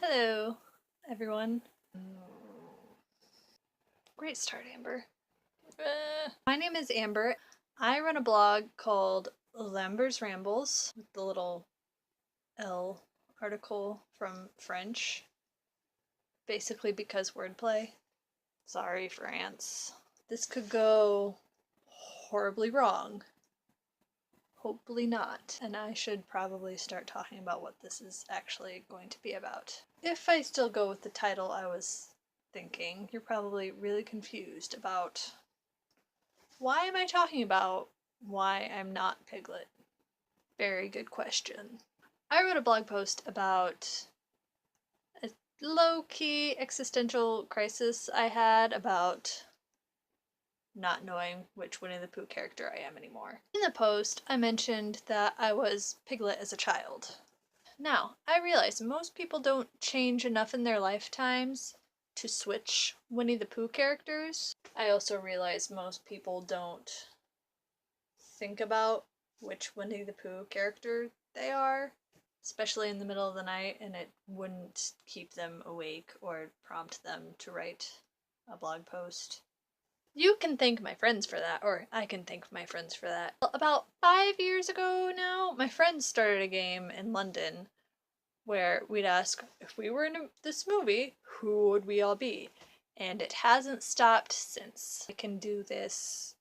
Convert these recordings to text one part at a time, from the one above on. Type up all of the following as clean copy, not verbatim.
Hello, everyone. Great start, Amber. My name is Amber. I run a blog called Lamber's Rambles with the little L article from French. Basically because wordplay. Sorry, France. This could go horribly wrong. Hopefully not. And I should probably start talking about what this is actually going to be about. If I still go with the title I was thinking, you're probably really confused about why am I talking about why I'm not Piglet? Very good question. I wrote a blog post about a low-key existential crisis I had about not knowing which Winnie-the-Pooh character I am anymore. In the post, I mentioned that I was Piglet as a child. Now, I realize most people don't change enough in their lifetimes to switch Winnie-the-Pooh characters. I also realize most people don't think about which Winnie-the-Pooh character they are, especially in the middle of the night, and it wouldn't keep them awake or prompt them to write a blog post. You can thank my friends for that, or I can thank my friends for that. About 5 years ago now, my friends started a game in London where we'd ask, if we were in this movie, who would we all be? And it hasn't stopped since. I can do this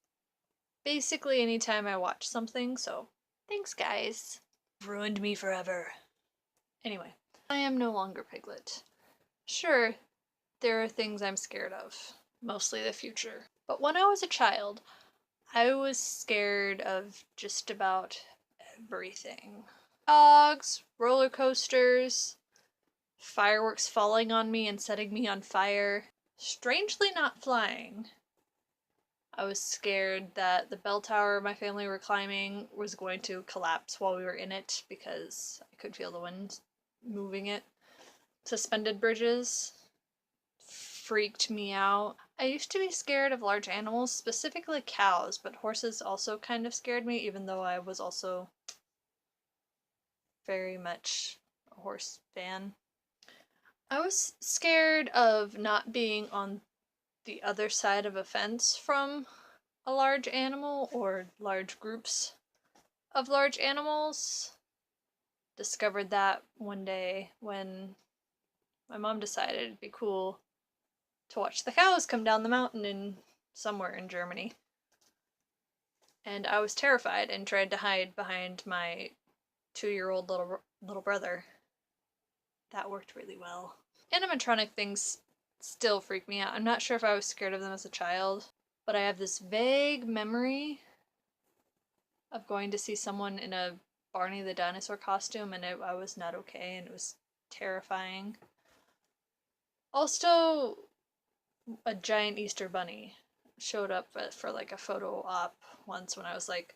basically anytime I watch something, so thanks guys. Ruined me forever. Anyway, I am no longer Piglet. Sure, there are things I'm scared of, mostly the future. But when I was a child, I was scared of just about everything. Dogs, roller coasters, fireworks falling on me and setting me on fire. Strangely not flying. I was scared that the bell tower my family were climbing was going to collapse while we were in it because I could feel the wind moving it. Suspended bridges freaked me out. I used to be scared of large animals, specifically cows, but horses also kind of scared me, even though I was also very much a horse fan. I was scared of not being on the other side of a fence from a large animal or large groups of large animals. Discovered that one day when my mom decided it'd be cool to watch the cows come down the mountain in somewhere in Germany. And I was terrified and tried to hide behind my 2-year-old little brother. That worked really well. Animatronic things still freak me out. I'm not sure if I was scared of them as a child, but I have this vague memory of going to see someone in a Barney the dinosaur costume, and I was not okay, and it was terrifying. Also, a giant Easter bunny showed up for like a photo op once when I was like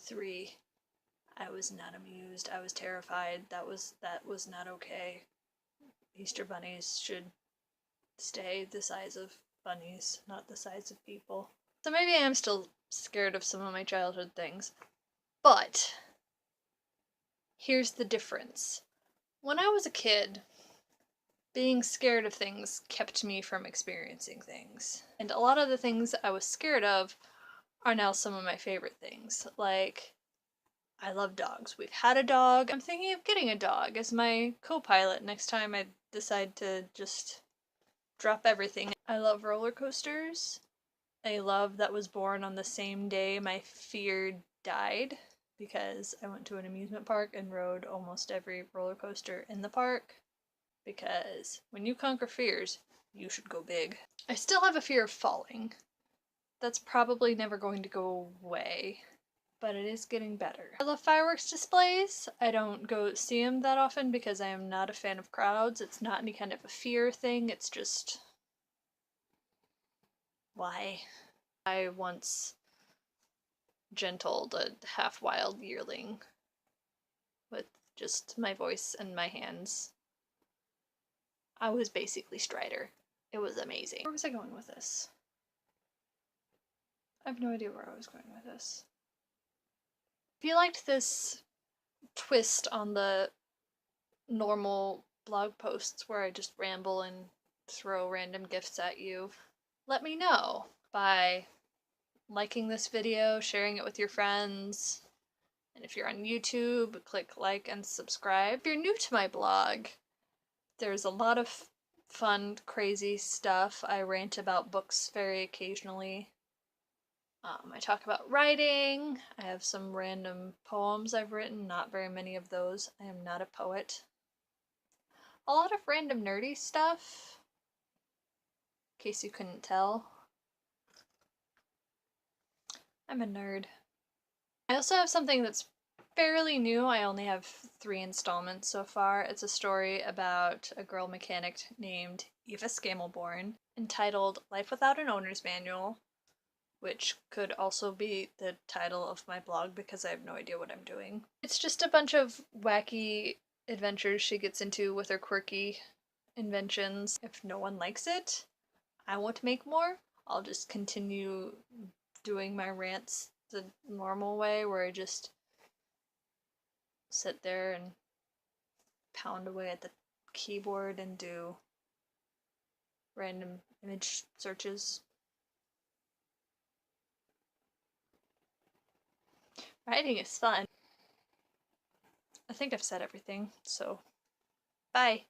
3. I was not amused. I was terrified. That was not okay. Easter bunnies should stay the size of bunnies, not the size of people. So maybe I am still scared of some of my childhood things. But here's the difference. When I was a kid, being scared of things kept me from experiencing things. And a lot of the things I was scared of are now some of my favorite things. Like, I love dogs. We've had a dog. I'm thinking of getting a dog as my co-pilot next time I decide to just drop everything. I love roller coasters. A love that was born on the same day my fear died, because I went to an amusement park and rode almost every roller coaster in the park. Because when you conquer fears, you should go big. I still have a fear of falling. That's probably never going to go away, but it is getting better. I love fireworks displays. I don't go see them that often because I am not a fan of crowds. It's not any kind of a fear thing, it's just... why? I once gentled a half-wild yearling with just my voice and my hands. I was basically Strider. It was amazing. Where was I going with this? I have no idea where I was going with this. If you liked this twist on the normal blog posts where I just ramble and throw random gifts at you, let me know by liking this video, sharing it with your friends, and if you're on YouTube, click like and subscribe. If you're new to my blog, there's a lot of fun, crazy stuff. I rant about books very occasionally. I talk about writing. I have some random poems I've written, not very many of those. I am not a poet. A lot of random nerdy stuff, in case you couldn't tell. I'm a nerd. I also have something that's fairly new. I only have 3 installments so far. It's a story about a girl mechanic named Eva Scamelborn, entitled Life Without an Owner's Manual, which could also be the title of my blog because I have no idea what I'm doing. It's just a bunch of wacky adventures she gets into with her quirky inventions. If no one likes it, I won't make more. I'll just continue doing my rants the normal way, where I just sit there and pound away at the keyboard and do random image searches. Writing is fun. I think I've said everything, so bye.